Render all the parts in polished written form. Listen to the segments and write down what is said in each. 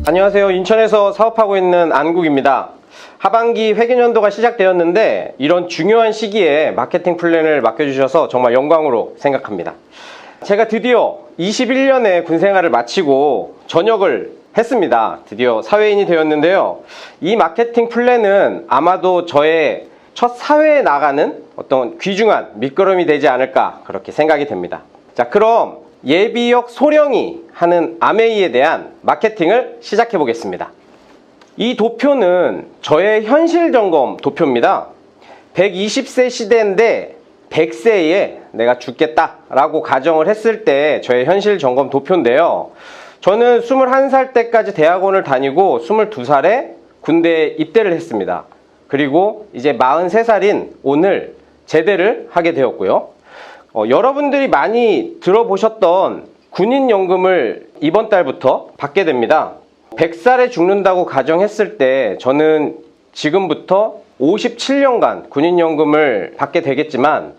안녕하세요. 인천에서 사업하고 있는 안국입니다. 하반기 회계연도가 시작되었는데 이런 중요한 시기에 마케팅 플랜을 맡겨주셔서 정말 영광으로 생각합니다. 제가 드디어 21년의 군생활을 마치고 전역을 했습니다. 드디어 사회인이 되었는데요. 이 마케팅 플랜은 아마도 저의 첫 사회에 나가는 어떤 귀중한 밑거름이 되지 않을까 그렇게 생각이 됩니다. 자, 그럼 예비역 소령이 하는 아메이에 대한 마케팅을 시작해 보겠습니다. 이 도표는 저의 현실 점검 도표입니다. 120세 시대인데 100세에 내가 죽겠다 라고 가정을 했을 때 저의 현실 점검 도표인데요. 저는 21살 때까지 대학원을 다니고 22살에 군대에 입대를 했습니다. 그리고 이제 43살인 오늘 제대를 하게 되었고요. 여러분들이 많이 들어보셨던 군인연금을 이번 달부터 받게 됩니다. 100살에 죽는다고 가정했을 때 저는 지금부터 57년간 군인연금을 받게 되겠지만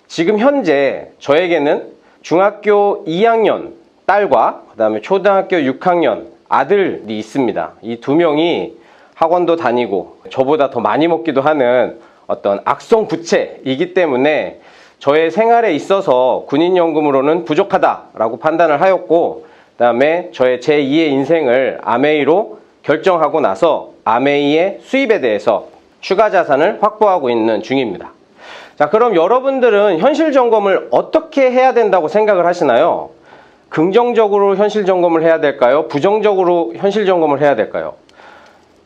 지금 현재 저에게는 중학교 2학년 딸과 그 다음에 초등학교 6학년 아들이 있습니다. 이 두 명이 학원도 다니고 저보다 더 많이 먹기도 하는 어떤 악성부채이기 때문에 저의 생활에 있어서 군인연금으로는 부족하다라고 판단을 하였고, 그 다음에 저의 제2의 인생을 아메이로 결정하고 나서 아메이의 수입에 대해서 추가 자산을 확보하고 있는 중입니다. 자, 그럼 여러분들은 현실 점검을 어떻게 해야 된다고 생각을 하시나요? 긍정적으로 현실 점검을 해야 될까요? 부정적으로 현실 점검을 해야 될까요?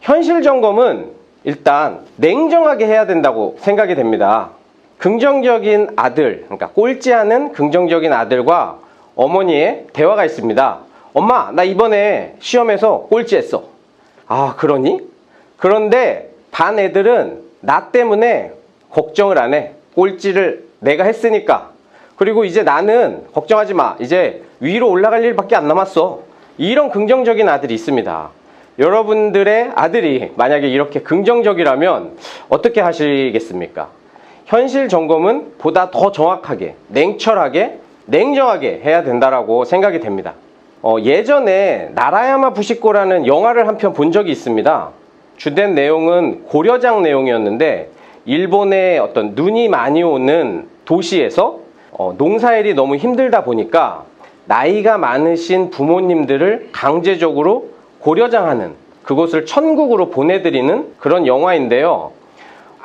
현실 점검은 일단 냉정하게 해야 된다고 생각이 됩니다. 긍정적인 아들, 그러니까 꼴찌하는 긍정적인 아들과 어머니의 대화가 있습니다. 엄마, 나 이번에 시험에서 꼴찌했어. 아, 그러니? 그런데 반 애들은 나 때문에 걱정을 안 해. 꼴찌를 내가 했으니까. 그리고 이제 나는 걱정하지 마. 이제 위로 올라갈 일밖에 안 남았어. 이런 긍정적인 아들이 있습니다. 여러분들의 아들이 만약에 이렇게 긍정적이라면 어떻게 하시겠습니까? 현실 점검은 보다 더 정확하게, 냉철하게, 냉정하게 해야 된다라고 생각이 됩니다. 예전에 나라야마 부시코라는 영화를 한 편 본 적이 있습니다. 주된 내용은 고려장 내용이었는데 일본의 어떤 눈이 많이 오는 도시에서 농사일이 너무 힘들다 보니까 나이가 많으신 부모님들을 강제적으로 고려장하는, 그곳을 천국으로 보내드리는 그런 영화인데요.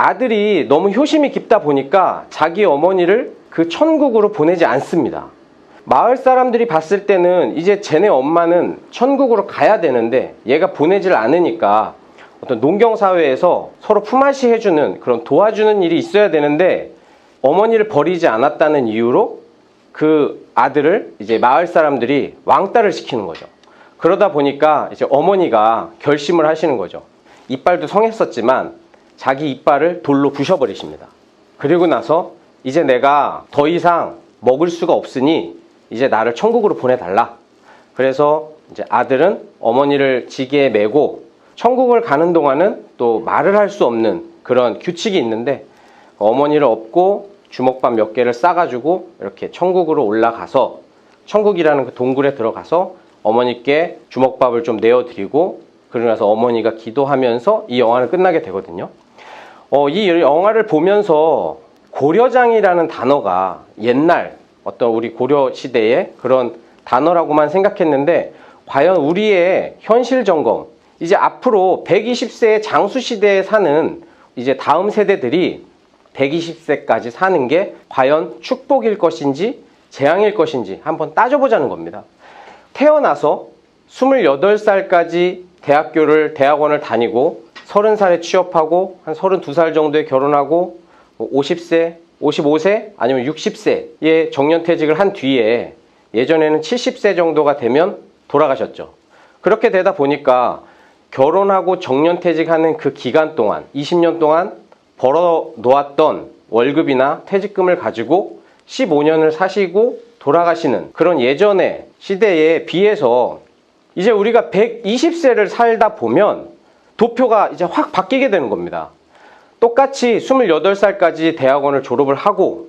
아들이 너무 효심이 깊다 보니까 자기 어머니를 그 천국으로 보내지 않습니다. 마을 사람들이 봤을 때는 이제 쟤네 엄마는 천국으로 가야 되는데 얘가 보내질 않으니까 어떤 농경사회에서 서로 품앗이 해주는 그런 도와주는 일이 있어야 되는데 어머니를 버리지 않았다는 이유로 그 아들을 이제 마을 사람들이 왕따를 시키는 거죠. 그러다 보니까 이제 어머니가 결심을 하시는 거죠. 이빨도 성했었지만 자기 이빨을 돌로 부셔버리십니다. 그리고 나서 이제 내가 더 이상 먹을 수가 없으니 이제 나를 천국으로 보내달라. 그래서 이제 아들은 어머니를 지게에 메고 천국을 가는 동안은 또 말을 할 수 없는 그런 규칙이 있는데 어머니를 업고 주먹밥 몇 개를 싸가지고 이렇게 천국으로 올라가서 천국이라는 그 동굴에 들어가서 어머니께 주먹밥을 좀 내어드리고 그러고 나서 어머니가 기도하면서 이 영화는 끝나게 되거든요. 이 영화를 보면서 고려장이라는 단어가 옛날 어떤 우리 고려 시대의 그런 단어라고만 생각했는데 과연 우리의 현실 점검, 이제 앞으로 120세의 장수 시대에 사는 이제 다음 세대들이 120세까지 사는 게 과연 축복일 것인지 재앙일 것인지 한번 따져보자는 겁니다. 태어나서 28살까지 대학원을 다니고 30살에 취업하고 한 32살 정도에 결혼하고 50세, 55세 아니면 60세에 정년퇴직을 한 뒤에 예전에는 70세 정도가 되면 돌아가셨죠. 그렇게 되다 보니까 결혼하고 정년퇴직하는 그 기간 동안 20년 동안 벌어 놓았던 월급이나 퇴직금을 가지고 15년을 사시고 돌아가시는 그런 예전의 시대에 비해서 이제 우리가 120세를 살다 보면 도표가 이제 확 바뀌게 되는 겁니다. 똑같이 28살까지 대학원을 졸업을 하고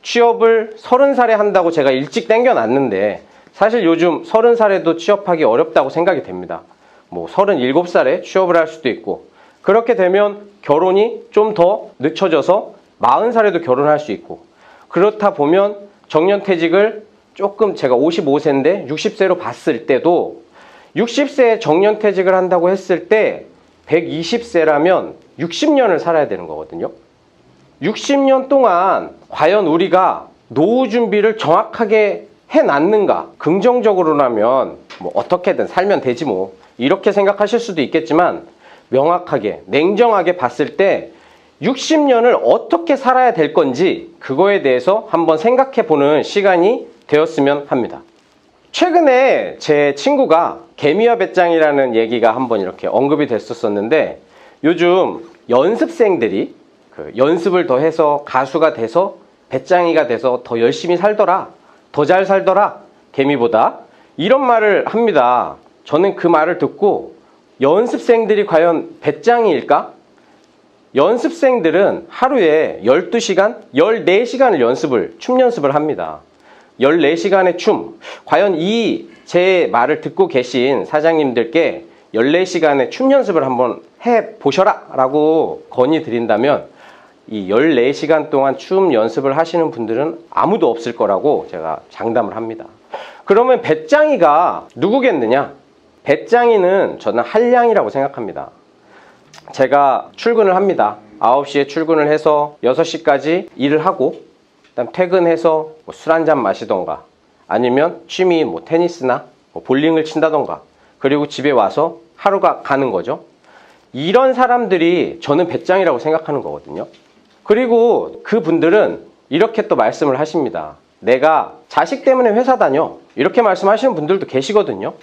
취업을 30살에 한다고 제가 일찍 땡겨놨는데 사실 요즘 30살에도 취업하기 어렵다고 생각이 됩니다. 뭐 37살에 취업을 할 수도 있고, 그렇게 되면 결혼이 좀 더 늦춰져서 40살에도 결혼할 수 있고, 그렇다 보면 정년퇴직을 조금 제가 55세인데 60세로 봤을 때도 60세에 정년퇴직을 한다고 했을 때 120세라면 60년을 살아야 되는 거거든요. 60년 동안 과연 우리가 노후 준비를 정확하게 해놨는가? 긍정적으로라면 뭐 어떻게든 살면 되지 뭐, 이렇게 생각하실 수도 있겠지만, 명확하게 냉정하게 봤을 때 60년을 어떻게 살아야 될 건지 그거에 대해서 한번 생각해 보는 시간이 되었으면 합니다. 최근에 제 친구가 개미와 배짱이라는 얘기가 한번 이렇게 언급이 됐었는데, 요즘 연습생들이 그 연습을 더 해서 가수가 돼서 배짱이가 돼서 더 열심히 살더라, 더 잘 살더라, 개미보다, 이런 말을 합니다. 저는 그 말을 듣고 연습생들이 과연 배짱이일까? 연습생들은 하루에 12시간, 14시간을 춤 연습을 합니다. 14시간의 춤. 과연 이 제 말을 듣고 계신 사장님들께 14시간의 춤 연습을 한번 해보셔라 라고 건의 드린다면, 이 14시간 동안 춤 연습을 하시는 분들은 아무도 없을 거라고 제가 장담을 합니다. 그러면 배짱이가 누구겠느냐? 배짱이는 저는 한량이라고 생각합니다. 제가 출근을 합니다. 9시에 출근을 해서 6시까지 일을 하고, 그다음 퇴근해서 뭐 술 한잔 마시던가, 아니면 취미 뭐 테니스나 뭐 볼링을 친다던가, 그리고 집에 와서 하루가 가는 거죠. 이런 사람들이 저는 배짱이라고 생각하는 거거든요. 그리고 그분들은 이렇게 또 말씀을 하십니다. 내가 자식 때문에 회사 다녀, 이렇게 말씀하시는 분들도 계시거든요.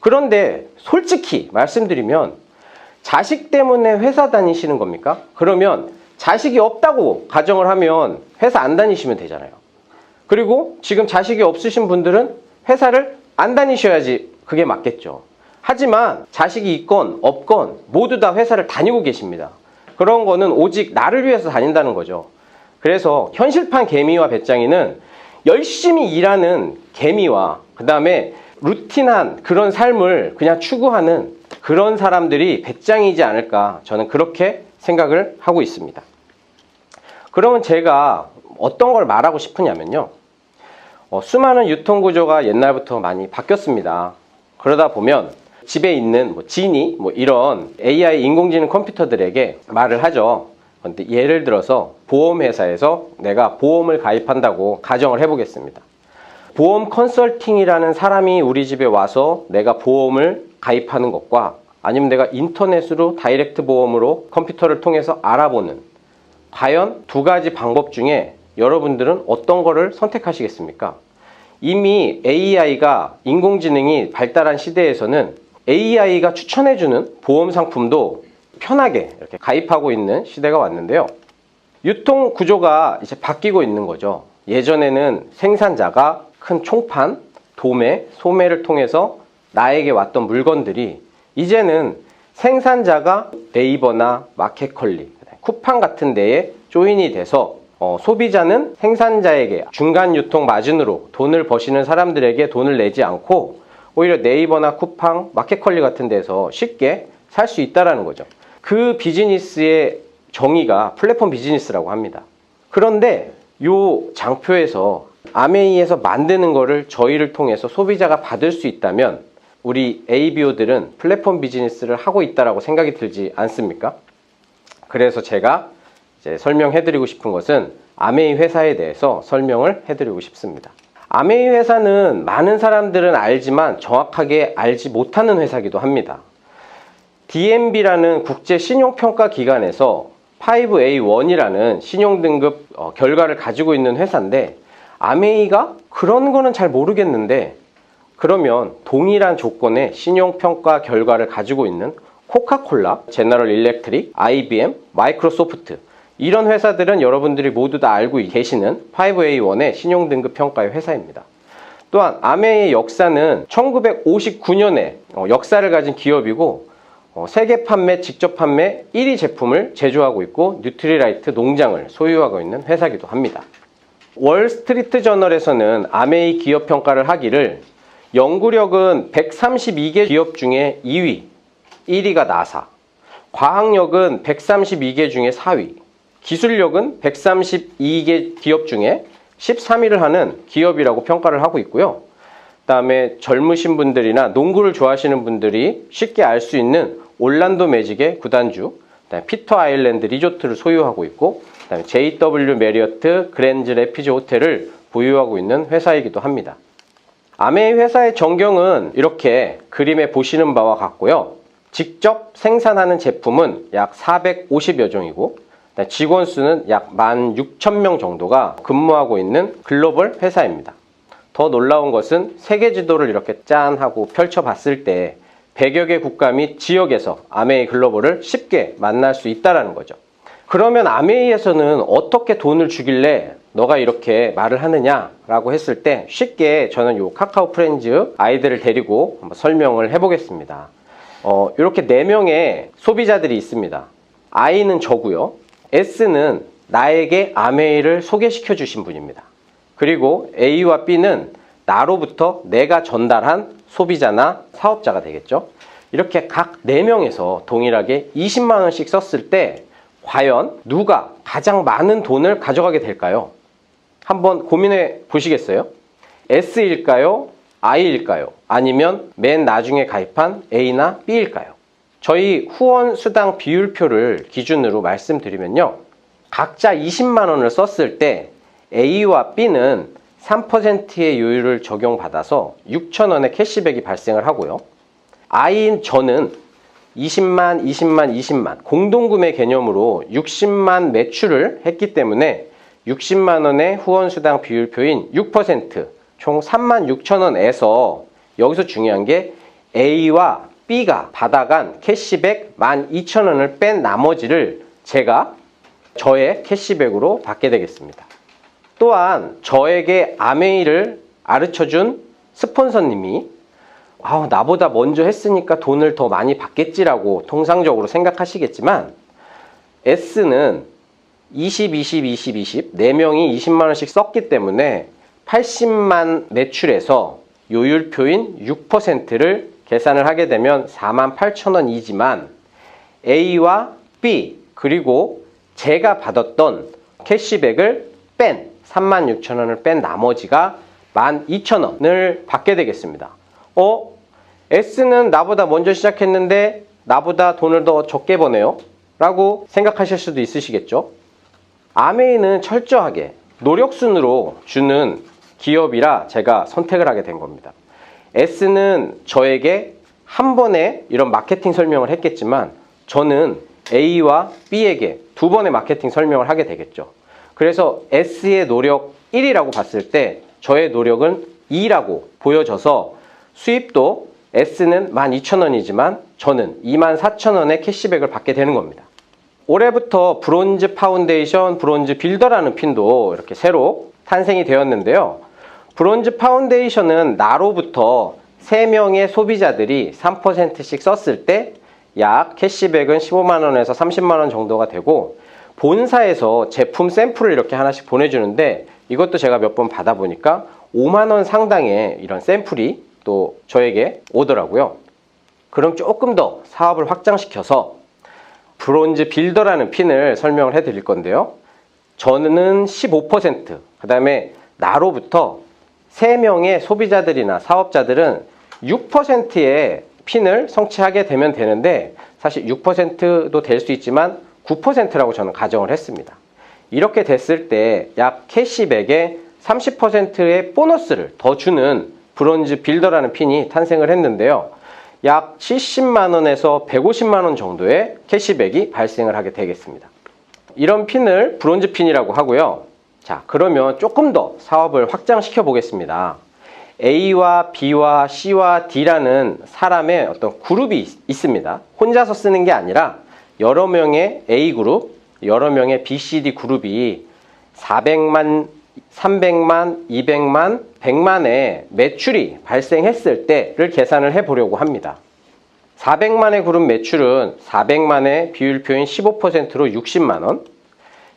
그런데 솔직히 말씀드리면, 자식 때문에 회사 다니시는 겁니까? 그러면 자식이 없다고 가정을 하면 회사 안 다니시면 되잖아요. 그리고 지금 자식이 없으신 분들은 회사를 안 다니셔야지 그게 맞겠죠. 하지만 자식이 있건 없건 모두 다 회사를 다니고 계십니다. 그런 거는 오직 나를 위해서 다닌다는 거죠. 그래서 현실판 개미와 배짱이는 열심히 일하는 개미와, 그 다음에 루틴한 그런 삶을 그냥 추구하는 그런 사람들이 배짱이지 않을까, 저는 그렇게 생각을 하고 있습니다. 그러면 제가 어떤 걸 말하고 싶으냐면요, 수많은 유통구조가 옛날부터 많이 바뀌었습니다. 그러다 보면 집에 있는 뭐 지니, 뭐 이런 AI 인공지능 컴퓨터들에게 말을 하죠. 근데 예를 들어서 보험회사에서 내가 보험을 가입한다고 가정을 해보겠습니다. 보험 컨설팅이라는 사람이 우리 집에 와서 내가 보험을 가입하는 것과, 아니면 내가 인터넷으로 다이렉트 보험으로 컴퓨터를 통해서 알아보는, 과연 두 가지 방법 중에 여러분들은 어떤 거를 선택하시겠습니까? 이미 AI가, 인공지능이 발달한 시대에서는 AI가 추천해주는 보험 상품도 편하게 이렇게 가입하고 있는 시대가 왔는데요. 유통 구조가 이제 바뀌고 있는 거죠. 예전에는 생산자가 큰 총판, 도매, 소매를 통해서 나에게 왔던 물건들이, 이제는 생산자가 네이버나 마켓컬리, 쿠팡 같은 데에 조인이 돼서 소비자는 생산자에게 중간 유통 마진으로 돈을 버시는 사람들에게 돈을 내지 않고 오히려 네이버나 쿠팡, 마켓컬리 같은 데서 쉽게 살 수 있다는 거죠. 그 비즈니스의 정의가 플랫폼 비즈니스라고 합니다. 그런데 요 장표에서 아메이에서 만드는 거를 저희를 통해서 소비자가 받을 수 있다면, 우리 ABO들은 플랫폼 비즈니스를 하고 있다고 생각이 들지 않습니까? 그래서 제가 이제 설명해드리고 싶은 것은 아메이 회사에 대해서 설명을 해드리고 싶습니다. 아메이 회사는 많은 사람들은 알지만 정확하게 알지 못하는 회사이기도 합니다. DNB라는 국제 신용평가 기관에서 5A1이라는 신용등급 결과를 가지고 있는 회사인데, 아메이가 그런 거는 잘 모르겠는데, 그러면 동일한 조건의 신용평가 결과를 가지고 있는 코카콜라, 제너럴 일렉트릭, IBM, 마이크로소프트, 이런 회사들은 여러분들이 모두 다 알고 계시는 5A1의 신용등급 평가의 회사입니다. 또한 아메이의 역사는 1959년에 역사를 가진 기업이고, 세계 판매, 직접 판매 1위 제품을 제조하고 있고, 뉴트리라이트 농장을 소유하고 있는 회사이기도 합니다. 월스트리트 저널에서는 아메이 기업 평가를 하기를, 연구력은 132개 기업 중에 2위, 1위가 나사, 과학력은 132개 중에 4위, 기술력은 132개 기업 중에 13위를 하는 기업이라고 평가를 하고 있고요. 그다음에 젊으신 분들이나 농구를 좋아하시는 분들이 쉽게 알 수 있는 올란도 매직의 구단주, 그다음에 피터 아일랜드 리조트를 소유하고 있고, 그다음에 JW 메리어트 그랜즈 레피즈 호텔을 보유하고 있는 회사이기도 합니다. 아메이 회사의 전경은 이렇게 그림에 보시는 바와 같고요. 직접 생산하는 제품은 약 450여 종이고, 직원 수는 약 16,000명 정도가 근무하고 있는 글로벌 회사입니다. 더 놀라운 것은 세계 지도를 이렇게 짠 하고 펼쳐봤을 때 100여 개 국가 및 지역에서 아메이 글로벌을 쉽게 만날 수 있다는 거죠. 그러면 아메이에서는 어떻게 돈을 주길래 너가 이렇게 말을 하느냐라고 했을 때 쉽게 저는 요 카카오 프렌즈 아이들을 데리고 한번 설명을 해보겠습니다. 이렇게 4명의 소비자들이 있습니다. I는 저고요. S는 나에게 아메이를 소개시켜 주신 분입니다. 그리고 A와 B는 나로부터 내가 전달한 소비자나 사업자가 되겠죠. 이렇게 각 4명에서 동일하게 20만 원씩 썼을 때 과연 누가 가장 많은 돈을 가져가게 될까요? 한번 고민해 보시겠어요? S일까요? I일까요? 아니면 맨 나중에 가입한 A나 B일까요? 저희 후원 수당 비율표를 기준으로 말씀드리면요. 각자 20만 원을 썼을 때 A와 B는 3%의 요율을 적용받아서 6,000원의 캐시백이 발생을 하고요. I인 저는 20만, 20만, 20만 공동구매 개념으로 60만 매출을 했기 때문에 60만 원의 후원수당 비율표인 6%, 총 36,000원에서 여기서 중요한 게 A와 B가 받아간 캐시백 12,000원을 뺀 나머지를 제가 저의 캐시백으로 받게 되겠습니다. 또한 저에게 아메이를 가르쳐준 스폰서님이 나보다 먼저 했으니까 돈을 더 많이 받겠지라고 통상적으로 생각하시겠지만 S는 20, 20, 20, 20 4명이 20만 원씩 썼기 때문에 80만 매출에서 요율표인 6%를 계산을 하게 되면 48,000원이지만 A와 B 그리고 제가 받았던 캐시백을 뺀 36,000원을 뺀 나머지가 12,000원을 받게 되겠습니다. S는 나보다 먼저 시작했는데 나보다 돈을 더 적게 버네요 라고 생각하실 수도 있으시겠죠. 아메이는 철저하게 노력순으로 주는 기업이라 제가 선택을 하게 된 겁니다. S는 저에게 한 번에 이런 마케팅 설명을 했겠지만 저는 A와 B에게 2번의 마케팅 설명을 하게 되겠죠. 그래서 S의 노력 1이라고 봤을 때 저의 노력은 2라고 보여져서 수입도 S는 12,000원이지만 저는 24,000원의 캐시백을 받게 되는 겁니다. 올해부터 브론즈 파운데이션, 브론즈 빌더라는 핀도 이렇게 새로 탄생이 되었는데요. 브론즈 파운데이션은 나로부터 3명의 소비자들이 3%씩 썼을 때 약 캐시백은 15만 원에서 30만 원 정도가 되고 본사에서 제품 샘플을 이렇게 하나씩 보내주는데 이것도 제가 몇 번 받아보니까 5만 원 상당의 이런 샘플이 또 저에게 오더라고요. 그럼 조금 더 사업을 확장시켜서 브론즈 빌더라는 핀을 설명을 해 드릴 건데요. 저는 15%, 그 다음에 나로부터 3명의 소비자들이나 사업자들은 6%의 핀을 성취하게 되면 되는데 사실 6%도 될 수 있지만 9%라고 저는 가정을 했습니다. 이렇게 됐을 때 약 캐시백에 30%의 보너스를 더 주는 브론즈 빌더라는 핀이 탄생을 했는데요. 약 70만 원에서 150만 원 정도의 캐시백이 발생을 하게 되겠습니다. 이런 핀을 브론즈 핀이라고 하고요. 자, 그러면 조금 더 사업을 확장시켜 보겠습니다. A와 B와 C와 D라는 사람의 어떤 그룹이 있습니다. 혼자서 쓰는 게 아니라 여러 명의 A그룹, 여러 명의 B, C, D 그룹이 400만, 300만, 200만, 100만의 매출이 발생했을 때를 계산을 해보려고 합니다. 400만의 그룹 매출은 400만의 비율표인 15%로 60만 원,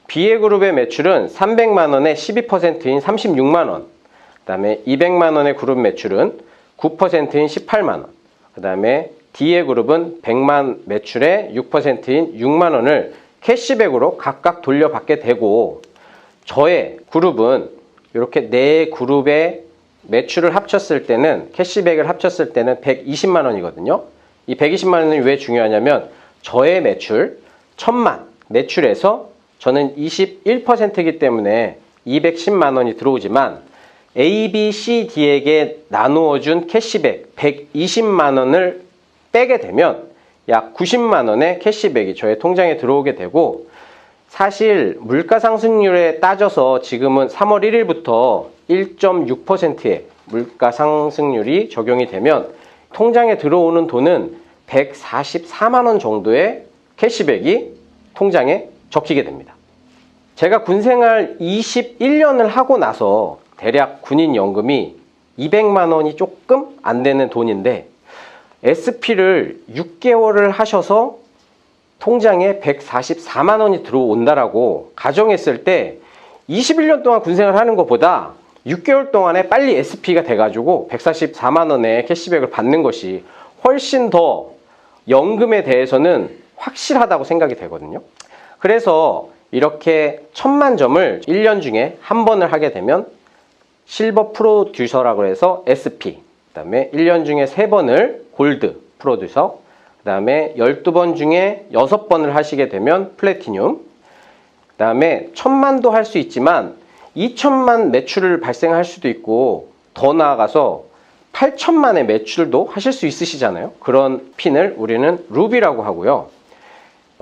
B의 그룹의 매출은 300만 원의 12%인 36만 원, 그 다음에 200만 원의 그룹 매출은 9%인 18만 원, 그 다음에 D의 그룹은 100만 매출의 6%인 6만 원을 캐시백으로 각각 돌려받게 되고, 저의 그룹은 이렇게 네 그룹의 매출을 합쳤을 때는, 캐시백을 합쳤을 때는 120만 원이거든요. 이 120만 원이 왜 중요하냐면, 저의 매출 1000만 매출에서 저는 21%이기 때문에 210만 원이 들어오지만, A, B, C, D에게 나누어준 캐시백 120만 원을 빼게 되면 약 90만 원의 캐시백이 저의 통장에 들어오게 되고, 사실 물가 상승률에 따져서 지금은 3월 1일부터 1.6%의 물가 상승률이 적용이 되면 통장에 들어오는 돈은 144만 원 정도의 캐시백이 통장에 적히게 됩니다. 제가 군생활 21년을 하고 나서 대략 군인연금이 200만 원이 조금 안 되는 돈인데, SP를 6개월을 하셔서 통장에 144만 원이 들어온다라고 가정했을 때 21년 동안 군생활을 하는 것보다 6개월 동안에 빨리 SP가 돼가지고 144만 원의 캐시백을 받는 것이 훨씬 더 연금에 대해서는 확실하다고 생각이 되거든요. 그래서 이렇게 1000만 점을 1년 중에 한 번을 하게 되면 실버 프로듀서라고 해서 SP, 그 다음에 1년 중에 3번을 골드 프로듀서, 그 다음에 12번 중에 6번을 하시게 되면 플래티늄, 그 다음에 1000만도 할 수 있지만 2000만 매출을 발생할 수도 있고, 더 나아가서 8000만의 매출도 하실 수 있으시잖아요. 그런 핀을 우리는 루비라고 하고요.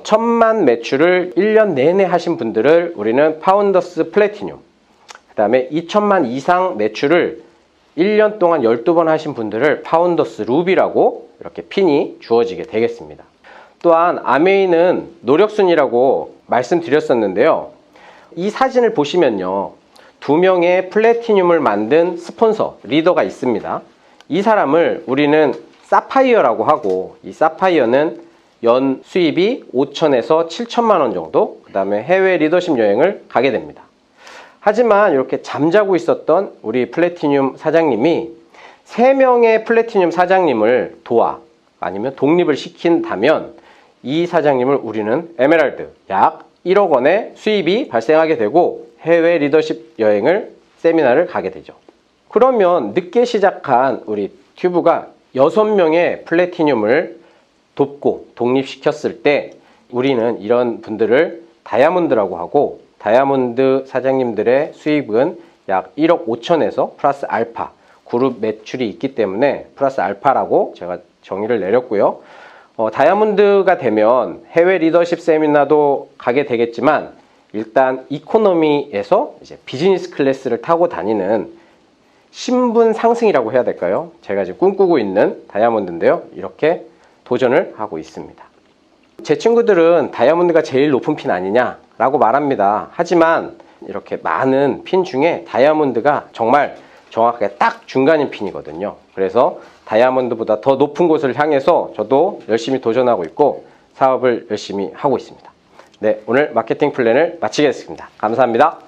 1000만 매출을 1년 내내 하신 분들을 우리는 파운더스 플래티늄, 그 다음에 2000만 이상 매출을 1년 동안 12번 하신 분들을 파운더스 루비라고 이렇게 핀이 주어지게 되겠습니다. 또한 아메이는 노력순이라고 말씀드렸었는데요. 이 사진을 보시면요, 2명의 플래티늄을 만든 스폰서, 리더가 있습니다. 이 사람을 우리는 사파이어라고 하고, 이 사파이어는 연 수입이 5천에서 7천만 원 정도, 그 다음에 해외 리더십 여행을 가게 됩니다. 하지만 이렇게 잠자고 있었던 우리 플래티늄 사장님이 3명의 플래티늄 사장님을 도와, 아니면 독립을 시킨다면 이 사장님을 우리는 에메랄드, 약 1억 원의 수입이 발생하게 되고 해외 리더십 여행을, 세미나를 가게 되죠. 그러면 늦게 시작한 우리 튜브가 6명의 플래티늄을 돕고 독립시켰을 때 우리는 이런 분들을 다이아몬드라고 하고, 다이아몬드 사장님들의 수입은 약 1억 5천에서 플러스 알파, 그룹 매출이 있기 때문에 플러스 알파라고 제가 정의를 내렸고요. 다이아몬드가 되면 해외 리더십 세미나도 가게 되겠지만, 일단 이코노미에서 이제 비즈니스 클래스를 타고 다니는 신분 상승이라고 해야 될까요? 제가 지금 꿈꾸고 있는 다이아몬드인데요. 이렇게 도전을 하고 있습니다. 제 친구들은 다이아몬드가 제일 높은 핀 아니냐라고 말합니다. 하지만 이렇게 많은 핀 중에 다이아몬드가 정말 정확하게 딱 중간인 핀이거든요. 그래서 다이아몬드보다 더 높은 곳을 향해서 저도 열심히 도전하고 있고 사업을 열심히 하고 있습니다. 네, 오늘 마케팅 플랜을 마치겠습니다. 감사합니다.